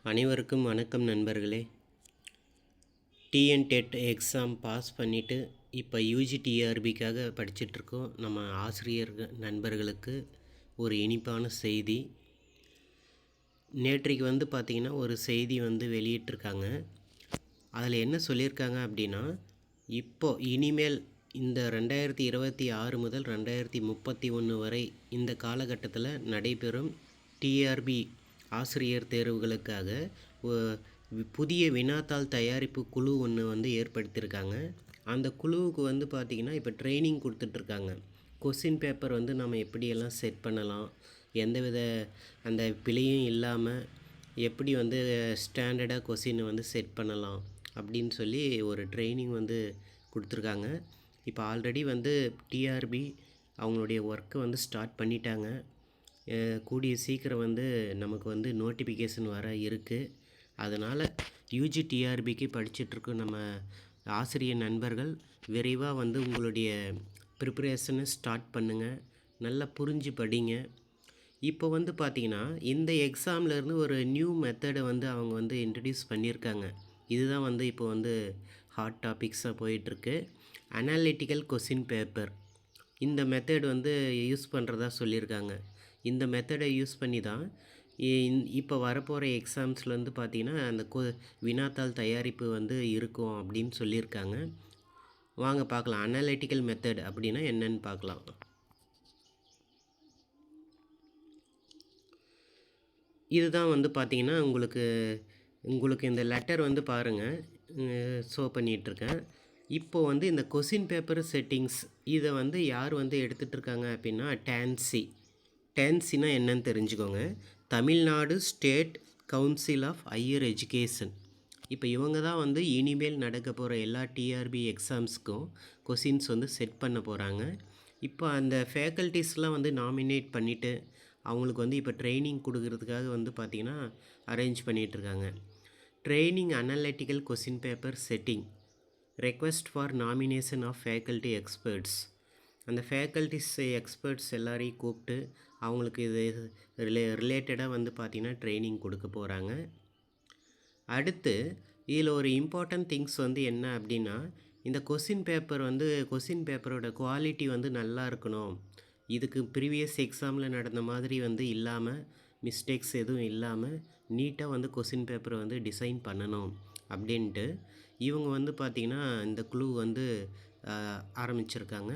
அனைவருக்கும் வணக்கம் நண்பர்களே. டிஎன்டெட் எக்ஸாம் பாஸ் பண்ணிவிட்டு இப்போ யூஜிடிஆர்பிக்காக படிச்சிட்ருக்கோம். நம்ம ஆசிரியர்கள் நண்பர்களுக்கு ஒரு இனிப்பான செய்தி. நேற்றைக்கு பார்த்திங்கன்னா ஒரு செய்தி வெளியிட்டிருக்காங்க. அதில் என்ன சொல்லியிருக்காங்க அப்படின்னா, இனிமேல் இந்த 2026 முதல் 2031 வரை இந்த காலகட்டத்தில் நடைபெறும் டிஆர்பி ஆசிரியர் தேர்வுகளுக்காக புதிய வினாத்தாள் தயாரிப்பு குழு ஒன்று ஏற்படுத்தியிருக்காங்க. அந்த குழுவுக்கு பார்த்திங்கன்னா இப்போ ட்ரைனிங் கொடுத்துட்ருக்காங்க. கொஸ்டின் பேப்பர் நம்ம எப்படியெல்லாம் செட் பண்ணலாம், எந்தவித அந்த பிழையும் இல்லாமல் எப்படி ஸ்டாண்டர்டாக கொஸ்டின் செட் பண்ணலாம் அப்படின்னு சொல்லி ஒரு ட்ரைனிங் கொடுத்துருக்காங்க. இப்போ ஆல்ரெடி டிஆர்பி அவங்களுடைய ஒர்க்கை ஸ்டார்ட் பண்ணிட்டாங்க. கூடிய சீக்கிரம் நமக்கு நோட்டிஃபிகேஷன் வர இருக்குது. அதனால் யூஜிடிஆர்பிக்கு படிச்சிட்ருக்க நம்ம ஆசிரியர் நண்பர்கள் விரைவாக உங்களுடைய ப்ரிப்பரேஷனை ஸ்டார்ட் பண்ணுங்கள். நல்லா புரிஞ்சு படிங்க. இப்போ பார்த்திங்கன்னா இந்த எக்ஸாம்லேருந்து ஒரு நியூ மெத்தடை அவங்க இன்ட்ரடியூஸ் பண்ணியிருக்காங்க. இதுதான் இப்போ ஹாட் டாபிக்ஸாக போயிட்டுருக்கு. Analytical question paper. இந்த மெத்தட் யூஸ் பண்ணுறதா சொல்லியிருக்காங்க. இந்த மெத்தடை யூஸ் பண்ணி தான் இப்போ வரப்போகிற எக்ஸாம்ஸில் பார்த்திங்கன்னா அந்த வினாத்தாள் தயாரிப்பு இருக்கும் அப்படின்னு சொல்லியிருக்காங்க. வாங்க பார்க்கலாம் அனாலிட்டிக்கல் மெத்தட் அப்படின்னா என்னன்னு பார்க்கலாம். இதுதான் பார்த்திங்கன்னா உங்களுக்கு இந்த லெட்டர் பாருங்கள், ஷோ பண்ணிகிட்ருக்கேன். இப்போது இந்த கொஸ்டின் பேப்பர் செட்டிங்ஸ் இதை யார் எடுத்துகிட்ருக்காங்க அப்படின்னா டான்சினா என்னன்னு தெரிஞ்சுக்கோங்க. Tamil Nadu state council of higher education. இப்போ இவங்க தான் இனிமேல் நடக்க போகிற எல்லா டிஆர்பி எக்ஸாம்ஸ்க்கும் கொஸ்டின்ஸ் செட் பண்ண போகிறாங்க. இப்போ அந்த ஃபேக்கல்ட்டிஸ்லாம் நாமினேட் பண்ணிவிட்டு அவங்களுக்கு இப்போ ட்ரைனிங் கொடுக்கறதுக்காக பார்த்திங்கன்னா அரேஞ்ச் பண்ணிகிட்ருக்காங்க. Training analytical question paper setting request for nomination of faculty experts. அந்த ஃபேக்கல்ட்டிஸ் எக்ஸ்பர்ட்ஸ் எல்லாரையும் கூப்பிட்டு அவங்களுக்கு இது ரிலேட்டடாக பார்த்திங்கன்னா ட்ரைனிங் கொடுக்க போகிறாங்க. அடுத்து இதில் ஒரு இம்பார்ட்டன்ட் திங்ஸ் என்ன அப்படின்னா, இந்த கொஸ்டின் பேப்பரோட குவாலிட்டி நல்லா இருக்கணும். இதுக்கு ப்ரீவியஸ் எக்ஸாமில் நடந்த மாதிரி இல்லாமல், மிஸ்டேக்ஸ் எதுவும் இல்லாமல் நீட்டாக கொஸ்டின் பேப்பரை டிசைன் பண்ணணும் அப்படின்ட்டு இவங்க பார்த்திங்கன்னா இந்த குழு ஆரம்பிச்சிருக்காங்க.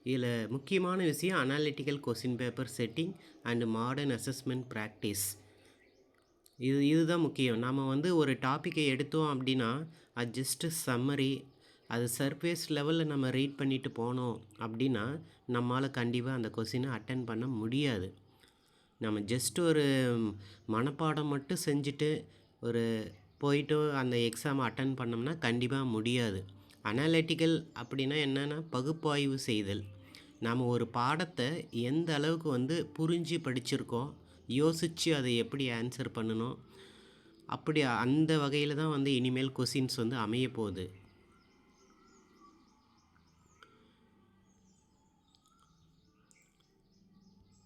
இதில் முக்கியமான விஷயம் analytical question paper setting and modern assessment practice. இதுதான் முக்கியம். நம்ம ஒரு டாப்பிக்கை எடுத்தோம் அப்படின்னா அது ஜஸ்ட்டு சம்மரி, அது சர்ஃபேஸ் லெவலில் நம்ம ரீட் பண்ணிட்டு போனோம் அப்படின்னா நம்மளால் கண்டிப்பாக அந்த கொஸ்டினை அட்டன் பண்ண முடியாது. நம்ம ஜஸ்ட் ஒரு மனப்பாடம் மட்டும் செஞ்சுட்டு போயிட்டு அந்த எக்ஸாமை அட்டன் பண்ணோம்னா கண்டிப்பாக முடியாது. அனாலிட்டிக்கல் அப்படின்னா என்னென்னா பகுப்பாய்வு செய்தல். நாம் ஒரு பாடத்தை எந்த அளவுக்கு புரிஞ்சு படிச்சிருக்கோம், யோசித்து அதை எப்படி ஆன்சர் பண்ணணும், அப்படி அந்த வகையில் தான் இனிமேல் கொஸ்டின்ஸ் அமைய போகுது.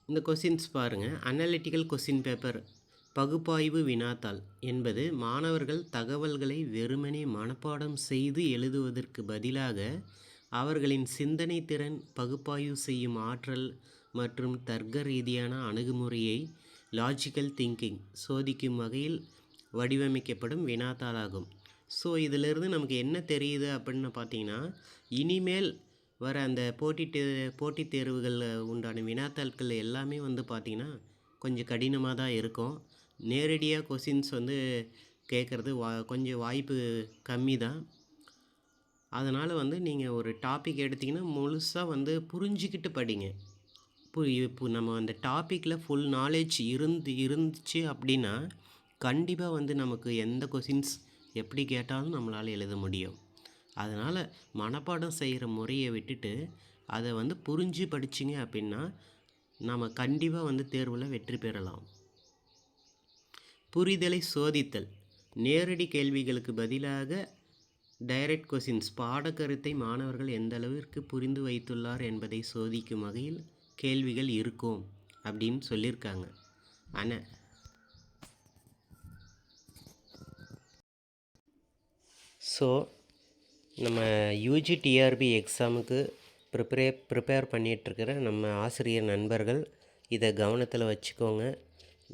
இந்த கொஸ்டின்ஸ் பாருங்கள். அனாலிட்டிக்கல் கொஸ்டின் பேப்பர் பகுப்பாய்வு வினாத்தாள் என்பது மாணவர்கள் தகவல்களை வெறுமனே மனப்பாடம் செய்து எழுதுவதற்கு பதிலாக அவர்களின் சிந்தனை திறன், பகுப்பாய்வு செய்யும் ஆற்றல் மற்றும் தர்க்க ரீதியான அணுகுமுறையை லாஜிக்கல் திங்கிங் சோதிக்கும் வகையில் வடிவமைக்கப்படும் வினாத்தாளாகும். ஸோ இதிலிருந்து நமக்கு என்ன தெரியுது அப்படின்னு பார்த்தீங்கன்னா, இனிமேல் வர அந்த போட்டித் தேர்வுகளில் உண்டான வினாத்தாள்கள் எல்லாமே பார்த்திங்கன்னா கொஞ்சம் கடினமாக தான் இருக்கும். நேரடியாக கொஸ்டின்ஸ் கேட்குறது கொஞ்சம் வாய்ப்பு கம்மி தான். அதனால் நீங்கள் ஒரு டாபிக் எடுத்திங்கன்னா முழுசாக புரிஞ்சிக்கிட்டு படிங்க. இப்போ நம்ம அந்த டாப்பிக்கில் ஃபுல் நாலேஜ் இருந்துச்சு அப்படின்னா கண்டிப்பாக நமக்கு எந்த கொஸ்டின்ஸ் எப்படி கேட்டாலும் நம்மளால் எழுத முடியும். அதனால் மனப்பாடம் செய்கிற முறையை விட்டுட்டு அதை புரிஞ்சு படிச்சிங்க அப்படின்னா நம்ம கண்டிப்பாக தேர்வில் வெற்றி பெறலாம். புரிதலை சோதித்தல். நேரடி கேள்விகளுக்கு பதிலாக டைரக்ட் கொஸ்டின்ஸ். பாடக்கருத்தை மாணவர்கள் எந்த அளவிற்கு புரிந்து வைத்துள்ளார் என்பதை சோதிக்கும் வகையில் கேள்விகள் இருக்கும் அப்படின்னு சொல்லியிருக்காங்க. ஸோ நம்ம யூஜி டிஆர்பி எக்ஸாமுக்கு ப்ரிப்பேர் பண்ணிகிட்ருக்கிற நம்ம ஆசிரியர் நண்பர்கள் இதை கவனத்தில் வச்சுக்கோங்க.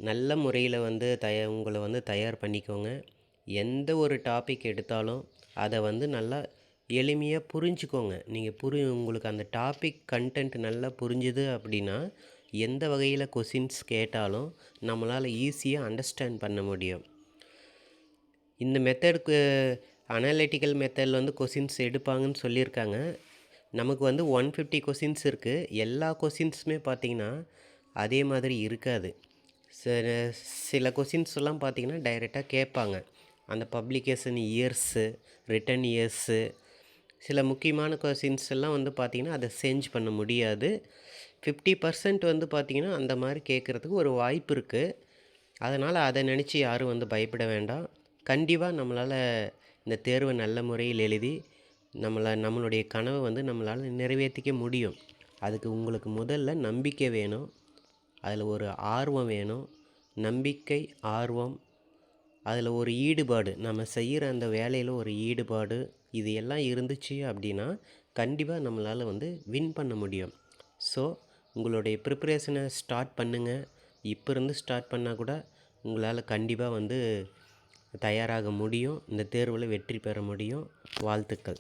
நல்ல முறையில் வந்து உங்களை வந்து தயார் பண்ணிக்கோங்க. எந்த ஒரு டாபிக் எடுத்தாலும் அதை வந்து நல்லா எளிமையாக புரிஞ்சுக்கோங்க. நீங்கள் உங்களுக்கு அந்த டாபிக் கண்டென்ட் நல்லா புரிஞ்சுது அப்படின்னா எந்த வகையில் கொஷின்ஸ் கேட்டாலும் நம்மளால் ஈஸியாக அண்டர்ஸ்டாண்ட் பண்ண முடியும். இந்த மெத்தடுக்கு அனலிட்டிக்கல் மெத்தடில் வந்து கொஷின்ஸ் எடுப்பாங்கன்னு சொல்லியிருக்காங்க. நமக்கு வந்து 150 கொஷின்ஸ் இருக்குது. எல்லா கொஷின்ஸுமே பார்த்திங்கன்னா அதே மாதிரி இருக்காது. சில கொஷின்ஸ்லாம் பார்த்திங்கன்னா டைரெக்டாக கேட்பாங்க. அந்த பப்ளிகேஷன் இயர்ஸு, ரிட்டன் இயர்ஸு, சில முக்கியமான கொஷின்ஸ் எல்லாம் வந்து பார்த்திங்கன்னா அதை சேஞ்ச் பண்ண முடியாது. 50% வந்து பார்த்திங்கன்னா அந்த மாதிரி கேட்குறதுக்கு ஒரு வாய்ப்பு இருக்குது. அதனால் அதை நினச்சி யாரும் வந்து பயப்பட வேண்டாம். கண்டிப்பாக நம்மளால் இந்த தேர்வை நல்ல முறையில் எழுதி நம்மளுடைய கனவை வந்து நம்மளால் நிறைவேற்றிக்க முடியும். அதுக்கு உங்களுக்கு முதல்ல நம்பிக்கை வேணும், அதில் ஒரு ஆர்வம் வேணும். நம்பிக்கை, ஆர்வம், அதில் ஒரு ஈடுபாடு, நம்ம செய்கிற அந்த வேலையில் ஒரு ஈடுபாடு, இது எல்லாம் இருந்துச்சு அப்படின்னா கண்டிப்பாக நம்மளால் வந்து வின் பண்ண முடியும். ஸோ உங்களுடைய ப்ரிப்பரேஷனை ஸ்டார்ட் பண்ணுங்கள். இப்போ இருந்து ஸ்டார்ட் பண்ணால் கூட உங்களால் கண்டிப்பாக வந்து தயாராக முடியும். இந்த தேர்வில் வெற்றி பெற முடியும். வாழ்த்துக்கள்.